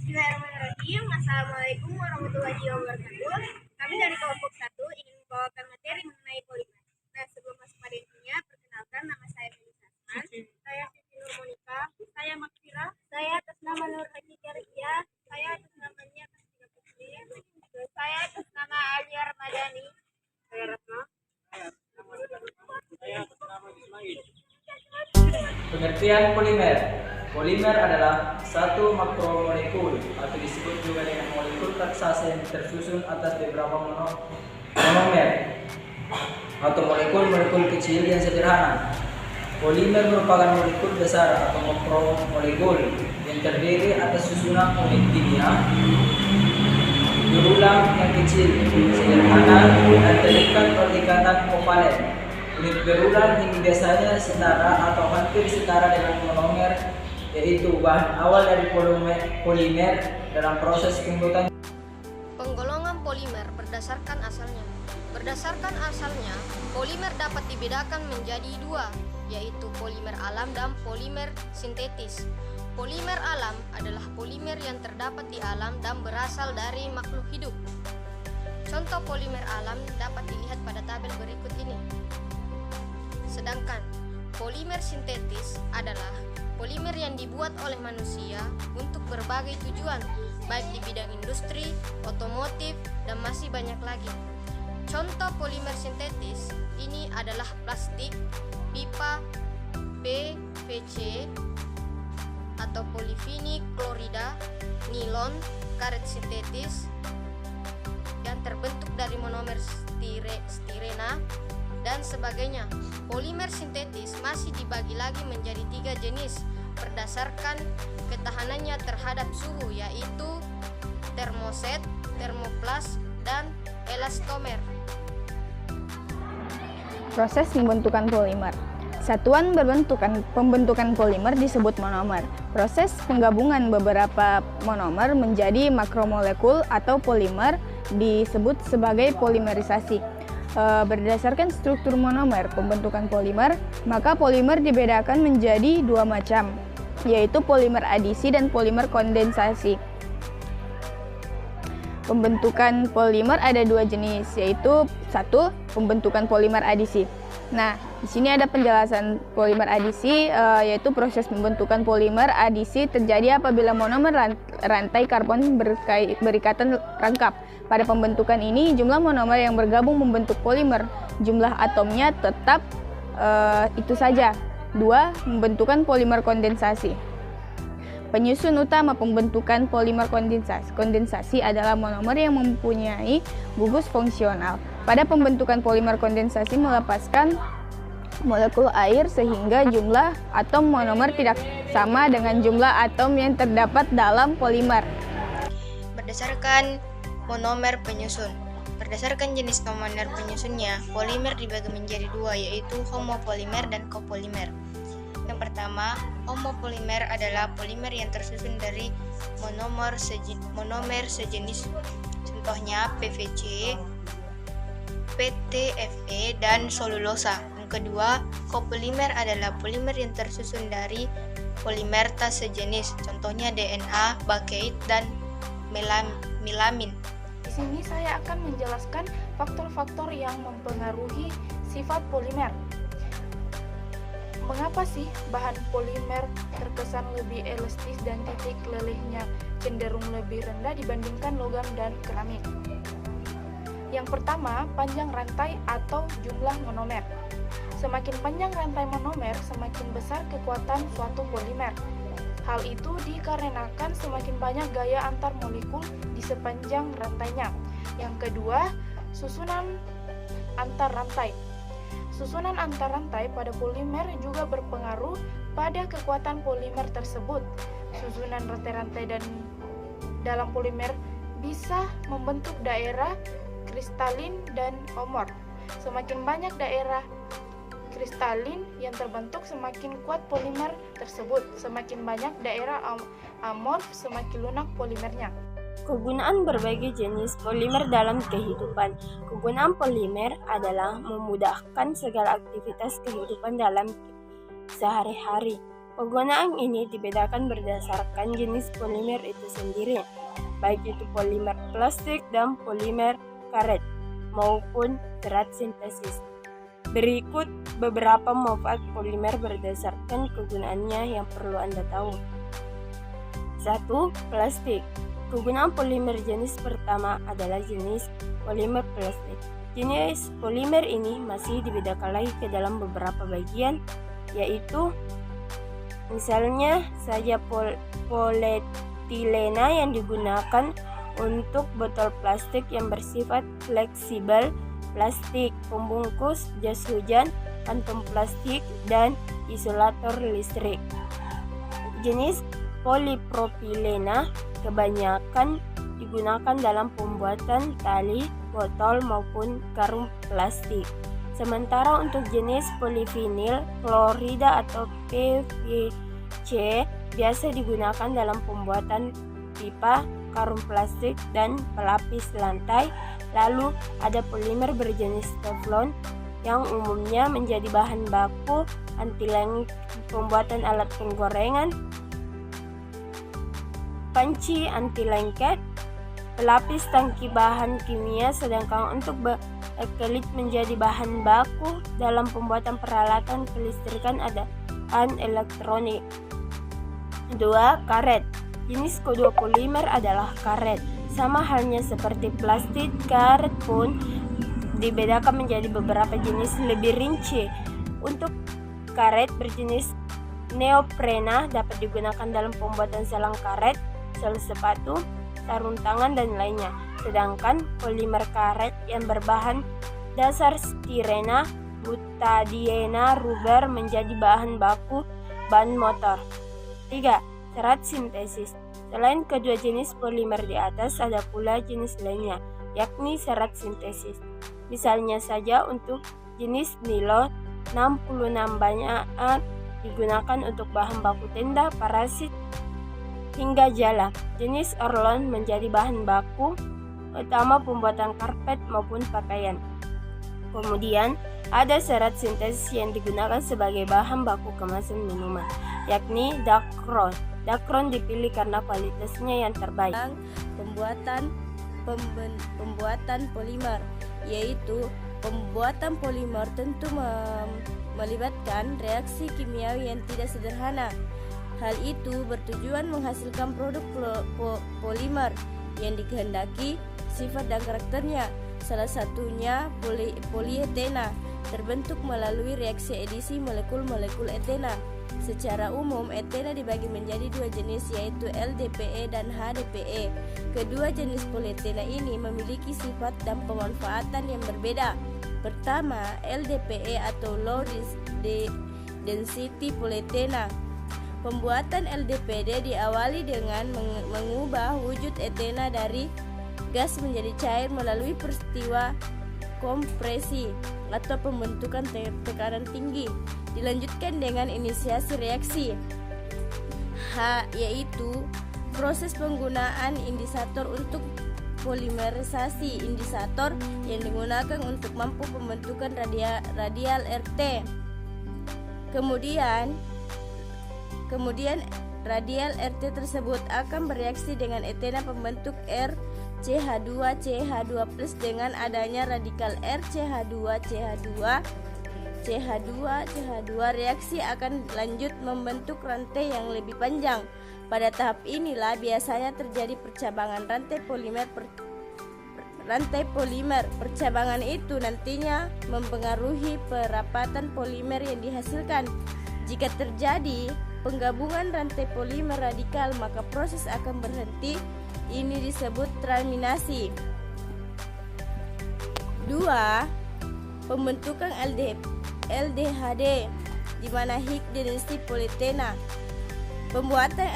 Bismillahirrahmanirrahim. Assalamualaikum warahmatullahi wabarakatuh. Kami dari kelompok 1 ingin membawakan materi mengenai polimer. Nah, sebelum masuk pada intinya, perkenalkan nama saya Melisa Asman. Saya Siti Nur Monika. Saya Makfira. Saya atas nama Nur Haji Karya. Saya atas nama Nia Kastika Putri. Saya atas nama Alia Ramadhani. Saya Ratna. Saya atas nama Ismail. Pengertian polimer. Polimer adalah satu makromolekul atau disebut juga dengan molekul raksasa yang tersusun atas beberapa monomer atau molekul-molekul kecil yang sederhana. Polimer merupakan molekul besar atau makromolekul yang terdiri atas susunan unit kimia berulang yang kecil, sederhana, dan terikat oleh ikatan kovalen. Unit berulang ini biasanya setara atau hampir setara dengan monomer, yaitu bahan awal dari polimer dalam proses pembuatan. Penggolongan polimer berdasarkan asalnya. Berdasarkan asalnya, polimer dapat dibedakan menjadi dua, yaitu polimer alam dan polimer sintetis. Polimer alam adalah polimer yang terdapat di alam dan berasal dari makhluk hidup. Contoh polimer alam dapat dilihat pada tabel berikut ini. Sedangkan polimer sintetis adalah polimer yang dibuat oleh manusia untuk berbagai tujuan, baik di bidang industri, otomotif, dan masih banyak lagi. Contoh polimer sintetis ini adalah plastik, pipa, PVC, atau polivinyl klorida, nilon, karet sintetis yang terbentuk dari monomer stirena, dan sebagainya. Polimer sintetis masih dibagi lagi menjadi 3 jenis berdasarkan ketahanannya terhadap suhu, yaitu termoset, termoplas, dan elastomer. Proses pembentukan polimer. Satuan pembentukan polimer disebut monomer. Proses penggabungan beberapa monomer menjadi makromolekul atau polimer disebut sebagai polimerisasi. Berdasarkan struktur monomer pembentukan polimer, maka polimer dibedakan menjadi dua macam, yaitu polimer adisi dan polimer kondensasi. Pembentukan polimer ada dua jenis, yaitu satu, pembentukan polimer adisi. Nah, di sini ada penjelasan polimer adisi, yaitu proses pembentukan polimer adisi terjadi apabila monomer rantai karbon berikatan rangkap. Pada pembentukan ini, jumlah monomer yang bergabung membentuk polimer, jumlah atomnya tetap itu saja. 2. Pembentukan polimer kondensasi. Penyusun utama pembentukan polimer kondensasi. Kondensasi adalah monomer yang mempunyai gugus fungsional. Pada pembentukan polimer kondensasi melepaskan molekul air sehingga jumlah atom monomer tidak sama dengan jumlah atom yang terdapat dalam polimer. Berdasarkan monomer penyusun. Berdasarkan jenis monomer penyusunnya, polimer dibagi menjadi dua, yaitu homopolimer dan copolimer. Yang pertama, homopolimer adalah polimer yang tersusun dari monomer sejenis. Contohnya PVC, PTFE, dan selulosa. Yang kedua, copolimer adalah polimer yang tersusun dari polimer tak sejenis. Contohnya DNA, bakait, dan melamin. Di sini saya akan menjelaskan faktor-faktor yang mempengaruhi sifat polimer. Mengapa sih bahan polimer terkesan lebih elastis dan titik lelehnya cenderung lebih rendah dibandingkan logam dan keramik? Yang pertama, panjang rantai atau jumlah monomer. Semakin panjang rantai monomer, semakin besar kekuatan suatu polimer. Hal itu dikarenakan semakin banyak gaya antar molekul di sepanjang rantainya. Yang kedua, susunan antar rantai. Susunan antar rantai pada polimer juga berpengaruh pada kekuatan polimer tersebut. Susunan rantai-rantai dan dalam polimer bisa membentuk daerah kristalin dan amorf. Semakin banyak daerah kristalin yang terbentuk, semakin kuat polimer tersebut. Semakin banyak daerah amorf, semakin lunak polimernya. Kegunaan berbagai jenis polimer dalam kehidupan. Kegunaan polimer adalah memudahkan segala aktivitas kehidupan dalam sehari-hari. Penggunaan ini dibedakan berdasarkan jenis polimer itu sendiri, baik itu polimer plastik dan polimer karet maupun serat sintesis. Berikut beberapa manfaat polimer berdasarkan kegunaannya yang perlu Anda tahu. 1. Plastik. Kegunaan polimer jenis pertama adalah jenis polimer plastik. Jenis polimer ini masih dibedakan lagi ke dalam beberapa bagian, yaitu misalnya saja polietilena yang digunakan untuk botol plastik yang bersifat fleksibel, plastik pembungkus jas hujan, kantong plastik, dan isolator listrik. Jenis polipropilena kebanyakan digunakan dalam pembuatan tali, botol, maupun karung plastik. Sementara untuk jenis polivinil klorida atau PVC biasa digunakan dalam pembuatan pipa, karung plastik, dan pelapis lantai. Lalu ada polimer berjenis teflon yang umumnya menjadi bahan baku anti lengket pembuatan alat penggorengan, panci anti lengket, pelapis tangki bahan kimia, sedangkan untuk bakelit menjadi bahan baku dalam pembuatan peralatan kelistrikan dan elektronik. 2. Karet. Jenis kedua polimer adalah karet. Sama halnya seperti plastik, karet pun dibedakan menjadi beberapa jenis lebih rinci. Untuk karet berjenis neoprena dapat digunakan dalam pembuatan selang karet, sel sepatu, sarung tangan, dan lainnya. Sedangkan polimer karet yang berbahan dasar stirena, butadiena, rubber menjadi bahan baku ban motor. 3. Serat sintesis. Selain kedua jenis polimer di atas, ada pula jenis lainnya, yakni serat sintesis. Misalnya saja untuk jenis nilon 66 banyak digunakan untuk bahan baku tenda, parasit, hingga jala. Jenis orlon menjadi bahan baku utama pembuatan karpet maupun pakaian. Kemudian ada serat sintesis yang digunakan sebagai bahan baku kemasan minuman, yakni dacron. Dacron dipilih karena kualitasnya yang terbaik. Pembuatan polimer, yaitu pembuatan polimer tentu melibatkan reaksi kimiawi yang tidak sederhana. Hal itu bertujuan menghasilkan produk polimer yang dikehendaki sifat dan karakternya. Salah satunya polietena, terbentuk melalui reaksi edisi molekul-molekul etena. Secara umum, etena dibagi menjadi dua jenis, yaitu LDPE dan HDPE. Kedua jenis polietena ini memiliki sifat dan pemanfaatan yang berbeda. Pertama, LDPE atau Low Density Polyethylene. Pembuatan LDPD diawali dengan mengubah wujud etena dari gas menjadi cair melalui peristiwa kompresi atau pembentukan tekanan tinggi. Dilanjutkan dengan inisiasi reaksi yaitu proses penggunaan indisator untuk polimerisasi. Indisator yang digunakan untuk mampu pembentukan radial RT. Kemudian radial RT tersebut akan bereaksi dengan etena pembentuk RCH2CH2+ dengan adanya radikal RCH2CH2 reaksi akan lanjut membentuk rantai yang lebih panjang. Pada tahap inilah biasanya terjadi percabangan rantai polimer. Percabangan itu nantinya mempengaruhi perapatan polimer yang dihasilkan. Jika terjadi penggabungan rantai polimer radikal, maka proses akan berhenti. Ini disebut terminasi. 2. Pembentukan LDHD, di mana high density polyethylene. Pembuatan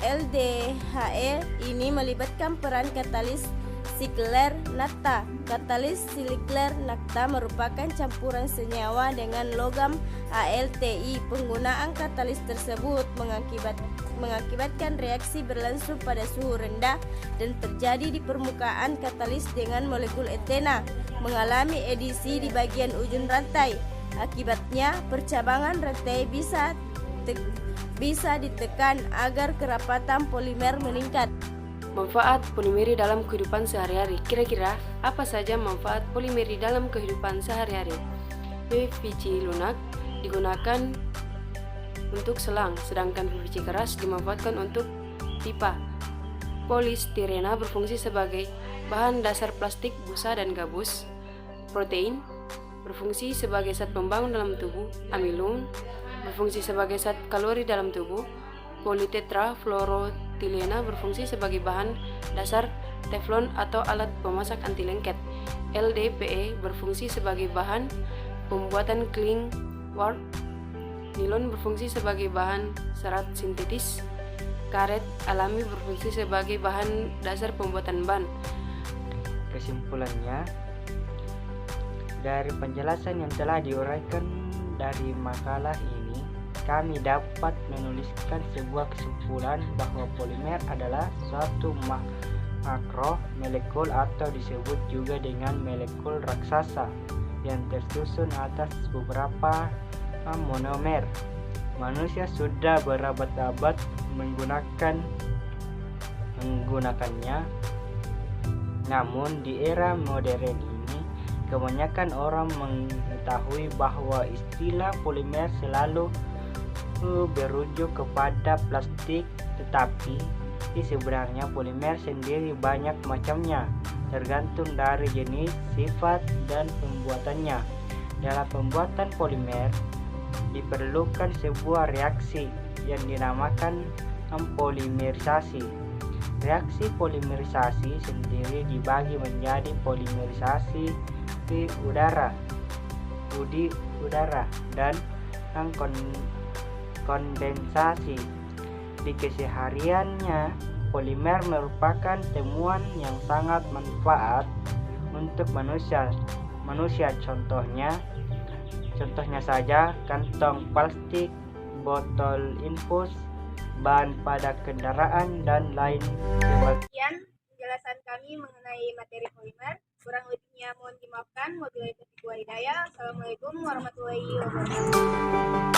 LDHE ini melibatkan peran katalis Sinclair naphtha. Katalis Sinclair naphtha merupakan campuran senyawa dengan logam AlTi. Penggunaan katalis tersebut mengakibatkan reaksi berlangsung pada suhu rendah dan terjadi di permukaan katalis dengan molekul etena mengalami edisi di bagian ujung rantai. Akibatnya, percabangan rantai bisa bisa ditekan agar kerapatan polimer meningkat. Manfaat polimeri dalam kehidupan sehari-hari. Kira-kira apa saja manfaat polimeri dalam kehidupan sehari-hari? PVC lunak digunakan untuk selang, sedangkan PVC keras dimanfaatkan untuk pipa. Polistirena berfungsi sebagai bahan dasar plastik, busa, dan gabus. Protein berfungsi sebagai zat pembangun dalam tubuh. Amilum berfungsi sebagai zat kalori dalam tubuh. Politetrafluorotilena berfungsi sebagai bahan dasar teflon atau alat pemasak anti lengket. LDPE berfungsi sebagai bahan pembuatan cling wrap. Nilon berfungsi sebagai bahan serat sintetis. Karet alami berfungsi sebagai bahan dasar pembuatan ban. Kesimpulannya, dari penjelasan yang telah diuraikan dari makalah ini, kami dapat menuliskan sebuah kesimpulan bahwa polimer adalah suatu makromolekul atau disebut juga dengan molekul raksasa yang tersusun atas beberapa monomer. Manusia sudah berabad-abad menggunakannya, namun di era modern ini kebanyakan orang mengetahui bahwa istilah polimer selalu berujuk kepada plastik, tetapi sebenarnya polimer sendiri banyak macamnya, tergantung dari jenis, sifat, dan pembuatannya. Dalam pembuatan polimer diperlukan sebuah reaksi yang dinamakan polimerisasi. Reaksi polimerisasi sendiri dibagi menjadi polimerisasi udara dan kondensasi. Di kesehariannya, polimer merupakan temuan yang sangat manfaat untuk manusia. Contohnya saja kantong plastik, botol infus, ban pada kendaraan, dan lain sebagainya. Sekian penjelasan kami mengenai materi polimer. Kurang lebihnya mohon dimaafkan. Wabillahi taufiq wal hidayah. Assalamualaikum warahmatullahi wabarakatuh.